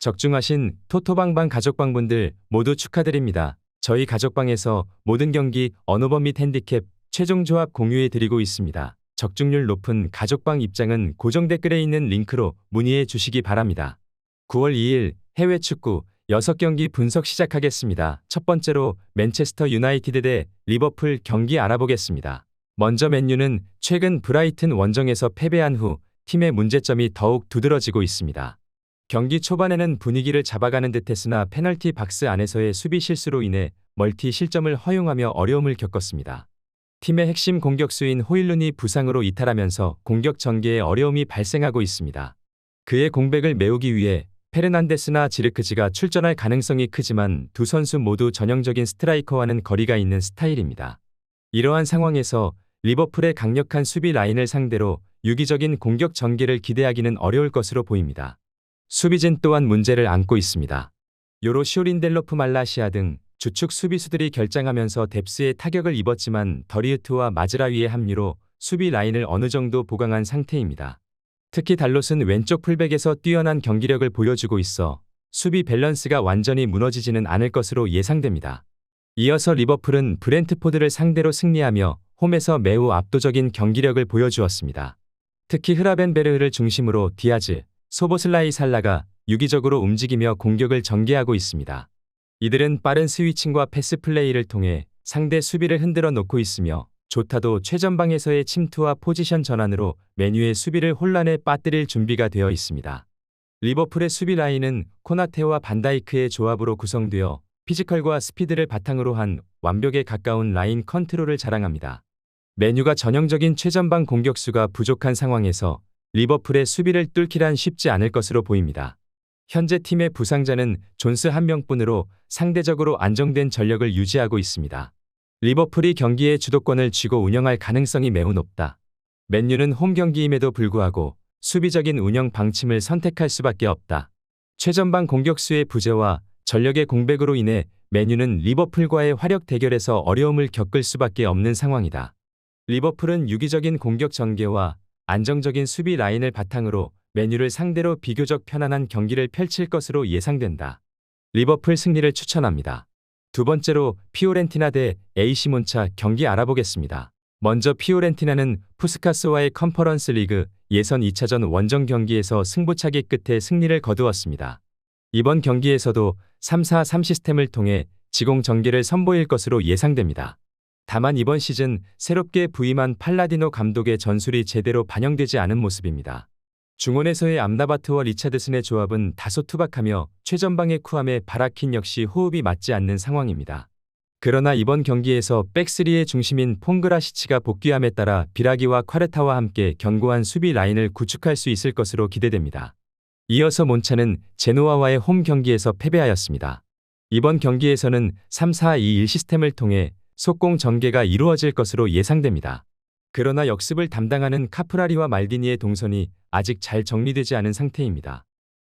적중하신 토토방방 가족방분들 모두 축하드립니다. 저희 가족방에서 모든 경기 언어범 및 핸디캡 최종 조합 공유해 드리고 있습니다. 적중률 높은 가족방 입장은 고정 댓글에 있는 링크로 문의해 주시기 바랍니다. 9월 2일 해외 축구 6경기 분석 시작하겠습니다. 첫 번째로 맨체스터 유나이티드 대 리버풀 경기 알아보겠습니다. 먼저 맨유는 최근 브라이튼 원정에서 패배한 후 팀의 문제점이 더욱 두드러지고 있습니다. 경기 초반에는 분위기를 잡아가는 듯했으나 페널티 박스 안에서의 수비 실수로 인해 멀티 실점을 허용하며 어려움을 겪었습니다. 팀의 핵심 공격수인 호일룬이 부상으로 이탈하면서 공격 전개에 어려움이 발생하고 있습니다. 그의 공백을 메우기 위해 페르난데스나 지르크지가 출전할 가능성이 크지만 두 선수 모두 전형적인 스트라이커와는 거리가 있는 스타일입니다. 이러한 상황에서 리버풀의 강력한 수비 라인을 상대로 유기적인 공격 전개를 기대하기는 어려울 것으로 보입니다. 수비진 또한 문제를 안고 있습니다. 요로시오 린델로프 말라시아 등 주축 수비수들이 결장하면서 뎁스에 타격을 입었지만 더리우트와 마즈라위의 합류로 수비 라인을 어느 정도 보강한 상태입니다. 특히 달롯은 왼쪽 풀백에서 뛰어난 경기력을 보여주고 있어 수비 밸런스가 완전히 무너지지는 않을 것으로 예상됩니다. 이어서 리버풀은 브렌트포드를 상대로 승리하며 홈에서 매우 압도적인 경기력을 보여주었습니다. 특히 흐라벤베르흐를 중심으로 디아즈, 소보슬라이 살라가 유기적으로 움직이며 공격을 전개하고 있습니다. 이들은 빠른 스위칭과 패스 플레이를 통해 상대 수비를 흔들어 놓고 있으며 조타도 최전방에서의 침투와 포지션 전환으로 맨유의 수비를 혼란에 빠뜨릴 준비가 되어 있습니다. 리버풀의 수비 라인은 코나테와 반다이크의 조합으로 구성되어 피지컬과 스피드를 바탕으로 한 완벽에 가까운 라인 컨트롤을 자랑합니다. 맨유가 전형적인 최전방 공격수가 부족한 상황에서 리버풀의 수비를 뚫기란 쉽지 않을 것으로 보입니다. 현재 팀의 부상자는 존스 한 명뿐으로 상대적으로 안정된 전력을 유지하고 있습니다. 리버풀이 경기의 주도권을 쥐고 운영할 가능성이 매우 높다. 맨유는 홈 경기임에도 불구하고 수비적인 운영 방침을 선택할 수밖에 없다. 최전방 공격수의 부재와 전력의 공백으로 인해 맨유는 리버풀과의 화력 대결에서 어려움을 겪을 수밖에 없는 상황이다. 리버풀은 유기적인 공격 전개와 안정적인 수비 라인을 바탕으로 맨유를 상대로 비교적 편안한 경기를 펼칠 것으로 예상된다. 리버풀 승리를 추천합니다. 두 번째로 피오렌티나 대 AC 몬차 경기 알아보겠습니다. 먼저 피오렌티나는 푸스카스와의 컨퍼런스 리그 예선 2차전 원정 경기에서 승부차기 끝에 승리를 거두었습니다. 이번 경기에서도 3-4-3 시스템을 통해 지공 전개를 선보일 것으로 예상됩니다. 다만 이번 시즌 새롭게 부임한 팔라디노 감독의 전술이 제대로 반영되지 않은 모습입니다. 중원에서의 암라바트와 리차드슨의 조합은 다소 투박하며 최전방의 쿠함의 바라킨 역시 호흡이 맞지 않는 상황입니다. 그러나 이번 경기에서 백스리의 중심인 퐁그라시치가 복귀함에 따라 비라기와 콰르타와 함께 견고한 수비 라인을 구축할 수 있을 것으로 기대됩니다. 이어서 몬차는 제노아와의 홈 경기에서 패배하였습니다. 이번 경기에서는 3-4-2-1 시스템을 통해 속공 전개가 이루어질 것으로 예상됩니다. 그러나 역습을 담당하는 카프라리와 말디니의 동선이 아직 잘 정리되지 않은 상태입니다.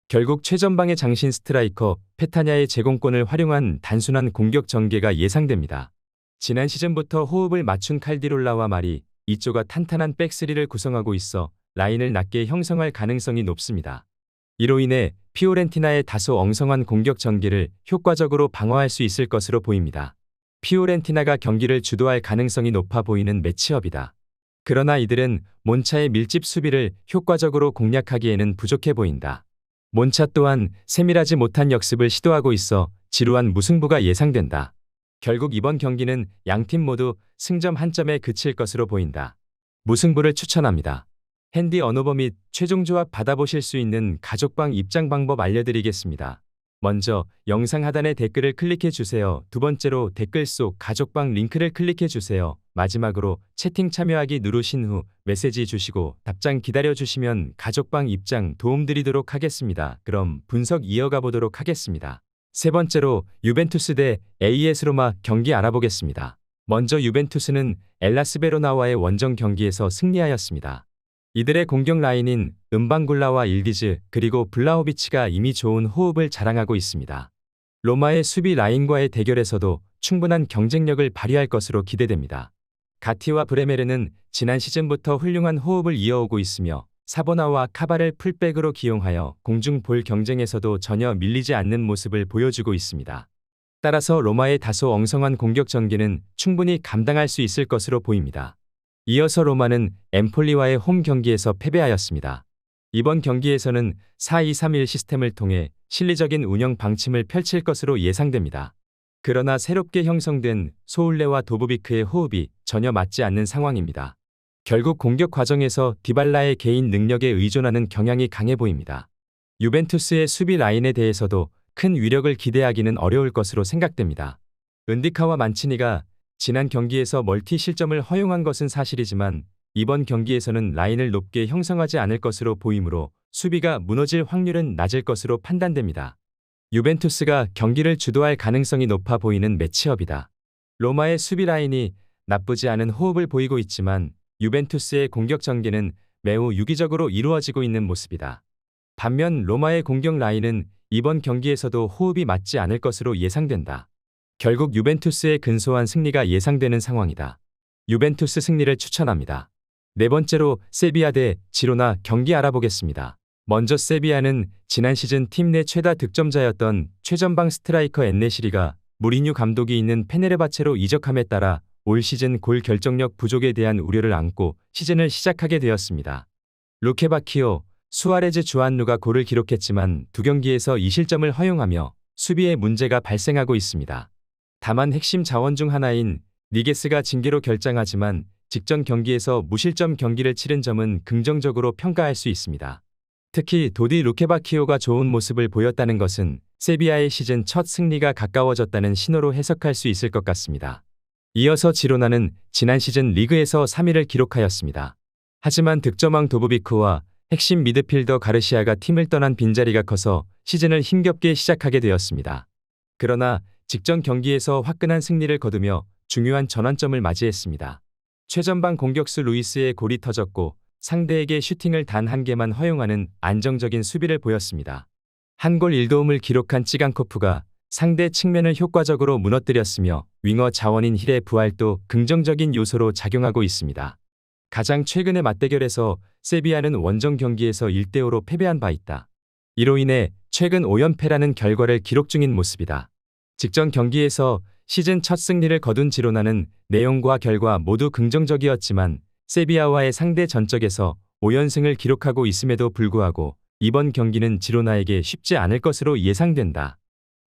결국 최전방의 장신 스트라이커 페타냐의 제공권을 활용한 단순한 공격 전개가 예상됩니다. 지난 시즌부터 호흡을 맞춘 칼디롤라와 말이 이조가 탄탄한 백스리를 구성하고 있어 라인을 낮게 형성할 가능성이 높습니다. 이로 인해 피오렌티나의 다소 엉성한 공격 전개를 효과적으로 방어할 수 있을 것으로 보입니다. 피오렌티나가 경기를 주도할 가능성이 높아 보이는 매치업이다. 그러나 이들은 몬차의 밀집 수비를 효과적으로 공략하기에는 부족해 보인다. 몬차 또한 세밀하지 못한 역습을 시도하고 있어 지루한 무승부가 예상된다. 결국 이번 경기는 양팀 모두 승점 한 점에 그칠 것으로 보인다. 무승부를 추천합니다. 핸디 언어버 및 최종 조합 받아보실 수 있는 가족방 입장 방법 알려드리겠습니다. 먼저 영상 하단의 댓글을 클릭해 주세요. 두 번째로 댓글 속 가족방 링크를 클릭해 주세요. 마지막으로 채팅 참여하기 누르신 후 메시지 주시고 답장 기다려 주시면 가족방 입장 도움드리도록 하겠습니다. 그럼 분석 이어가 보도록 하겠습니다. 세 번째로 유벤투스 대 AS 로마 경기 알아보겠습니다. 먼저 유벤투스는 엘라스 베로나와의 원정 경기에서 승리하였습니다. 이들의 공격 라인인 은방굴라와 일디즈 그리고 블라호비치가 이미 좋은 호흡을 자랑하고 있습니다. 로마의 수비 라인과의 대결에서도 충분한 경쟁력을 발휘할 것으로 기대됩니다. 가티와 브레메르는 지난 시즌부터 훌륭한 호흡을 이어오고 있으며 사보나와 카바를 풀백으로 기용하여 공중 볼 경쟁에서도 전혀 밀리지 않는 모습을 보여주고 있습니다. 따라서 로마의 다소 엉성한 공격 전개는 충분히 감당할 수 있을 것으로 보입니다. 이어서 로마는 엠폴리와의 홈 경기에서 패배하였습니다. 이번 경기에서는 4-2-3-1 시스템을 통해 실리적인 운영 방침을 펼칠 것으로 예상됩니다. 그러나 새롭게 형성된 소울레와 도부비크의 호흡이 전혀 맞지 않는 상황입니다. 결국 공격 과정에서 디발라의 개인 능력에 의존하는 경향이 강해 보입니다. 유벤투스의 수비 라인에 대해서도 큰 위력을 기대하기는 어려울 것으로 생각됩니다. 은디카와 만치니가 지난 경기에서 멀티 실점을 허용한 것은 사실이지만 이번 경기에서는 라인을 높게 형성하지 않을 것으로 보이므로 수비가 무너질 확률은 낮을 것으로 판단됩니다. 유벤투스가 경기를 주도할 가능성이 높아 보이는 매치업이다. 로마의 수비 라인이 나쁘지 않은 호흡을 보이고 있지만 유벤투스의 공격 전개는 매우 유기적으로 이루어지고 있는 모습이다. 반면 로마의 공격 라인은 이번 경기에서도 호흡이 맞지 않을 것으로 예상된다. 결국 유벤투스의 근소한 승리가 예상되는 상황이다. 유벤투스 승리를 추천합니다. 네 번째로 세비야 대 지로나 경기 알아보겠습니다. 먼저 세비야는 지난 시즌 팀 내 최다 득점자였던 최전방 스트라이커 엔네시리가 무리뉴 감독이 있는 페네르바체로 이적함에 따라 올 시즌 골 결정력 부족에 대한 우려를 안고 시즌을 시작하게 되었습니다. 루케바키오, 수아레즈 주안루가 골을 기록했지만 두 경기에서 2실점을 허용하며 수비에 문제가 발생하고 있습니다. 다만 핵심 자원 중 하나인 니게스가 징계로 결장하지만 직전 경기에서 무실점 경기를 치른 점은 긍정적으로 평가할 수 있습니다. 특히 도디 루케바키오가 좋은 모습을 보였다는 것은 세비야의 시즌 첫 승리가 가까워졌다는 신호로 해석할 수 있을 것 같습니다. 이어서 지로나는 지난 시즌 리그에서 3위를 기록하였습니다. 하지만 득점왕 도부비크와 핵심 미드필더 가르시아가 팀을 떠난 빈자리가 커서 시즌을 힘겹게 시작하게 되었습니다. 그러나 직전 경기에서 화끈한 승리를 거두며 중요한 전환점을 맞이했습니다. 최전방 공격수 루이스의 골이 터졌고 상대에게 슈팅을 단 한 개만 허용하는 안정적인 수비를 보였습니다. 한 골 1도움을 기록한 찌간코프가 상대 측면을 효과적으로 무너뜨렸으며 윙어 자원인 힐의 부활도 긍정적인 요소로 작용하고 있습니다. 가장 최근의 맞대결에서 세비야는 원정 경기에서 1대5로 패배한 바 있다. 이로 인해 최근 5연패라는 결과를 기록 중인 모습이다. 직전 경기에서 시즌 첫 승리를 거둔 지로나는 내용과 결과 모두 긍정적이었지만 세비야와의 상대 전적에서 5연승을 기록하고 있음에도 불구하고 이번 경기는 지로나에게 쉽지 않을 것으로 예상된다.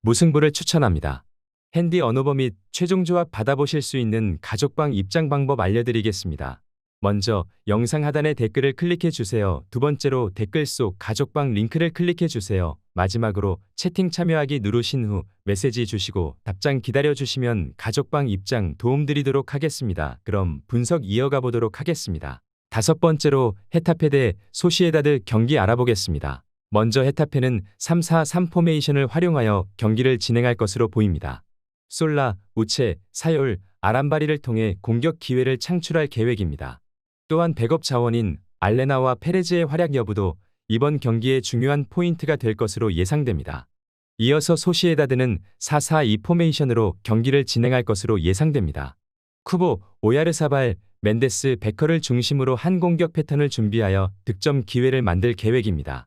무승부를 추천합니다. 핸디 언어버 및 최종 조합 받아보실 수 있는 가족방 입장 방법 알려드리겠습니다. 먼저 영상 하단의 댓글을 클릭해 주세요. 두 번째로 댓글 속 가족방 링크를 클릭해 주세요. 마지막으로 채팅 참여하기 누르신 후 메시지 주시고 답장 기다려 주시면 가족방 입장 도움드리도록 하겠습니다. 그럼 분석 이어가 보도록 하겠습니다. 다섯 번째로 헤타페 대 소시에다드 경기 알아보겠습니다. 먼저 헤타페는 3-4-3 포메이션을 활용하여 경기를 진행할 것으로 보입니다. 솔라, 우체, 사요울, 아람바리를 통해 공격 기회를 창출할 계획입니다. 또한 백업 자원인 알레나와 페레즈의 활약 여부도 이번 경기의 중요한 포인트가 될 것으로 예상됩니다. 이어서 소시에다드는 4-4-2 포메이션으로 경기를 진행할 것으로 예상됩니다. 쿠보, 오야르사발, 멘데스, 베커를 중심으로 한 공격 패턴을 준비하여 득점 기회를 만들 계획입니다.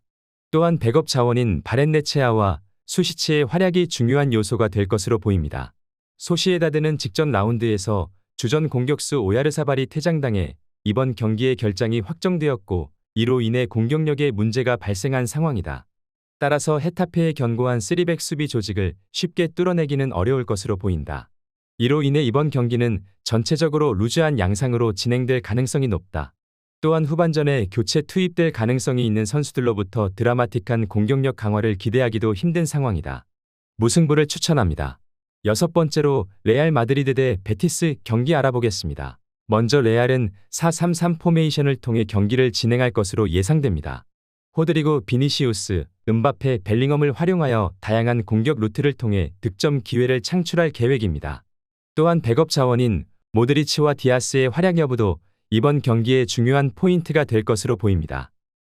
또한 백업 자원인 바렌네체아와 수시치의 활약이 중요한 요소가 될 것으로 보입니다. 소시에다드는 직전 라운드에서 주전 공격수 오야르사발이 퇴장당해 이번 경기의 결장이 확정되었고 이로 인해 공격력에 문제가 발생한 상황이다. 따라서 헤타페의 견고한 3백 수비 조직을 쉽게 뚫어내기는 어려울 것으로 보인다. 이로 인해 이번 경기는 전체적으로 루즈한 양상으로 진행될 가능성이 높다. 또한 후반전에 교체 투입될 가능성이 있는 선수들로부터 드라마틱한 공격력 강화를 기대하기도 힘든 상황이다. 무승부를 추천합니다. 여섯 번째로 레알 마드리드 대 베티스 경기 알아보겠습니다. 먼저 레알은 4-3-3 포메이션을 통해 경기를 진행할 것으로 예상됩니다. 호드리고, 비니시우스, 음바페, 벨링엄을 활용하여 다양한 공격 루트를 통해 득점 기회를 창출할 계획입니다. 또한 백업 자원인 모드리치와 디아스의 활약 여부도 이번 경기의 중요한 포인트가 될 것으로 보입니다.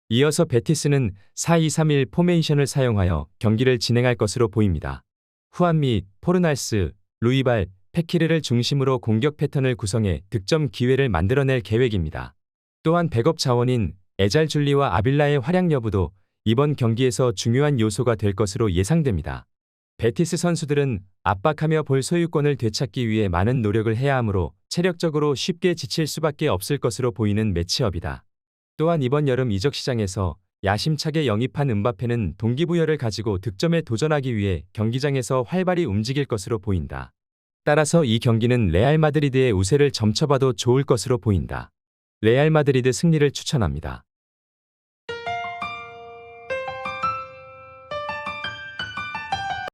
이어서 베티스는 4-2-3-1 포메이션을 사용하여 경기를 진행할 것으로 보입니다. 후안미, 포르날스, 루이발, 페키르를 중심으로 공격 패턴을 구성해 득점 기회를 만들어낼 계획입니다. 또한 백업 자원인 에잘줄리와 아빌라의 활약 여부도 이번 경기에서 중요한 요소가 될 것으로 예상됩니다. 베티스 선수들은 압박하며 볼 소유권을 되찾기 위해 많은 노력을 해야 하므로 체력적으로 쉽게 지칠 수밖에 없을 것으로 보이는 매치업이다. 또한 이번 여름 이적 시장에서 야심차게 영입한 음바페는 동기부여를 가지고 득점에 도전하기 위해 경기장에서 활발히 움직일 것으로 보인다. 따라서 이 경기는 레알 마드리드의 우세를 점쳐봐도 좋을 것으로 보인다. 레알 마드리드 승리를 추천합니다.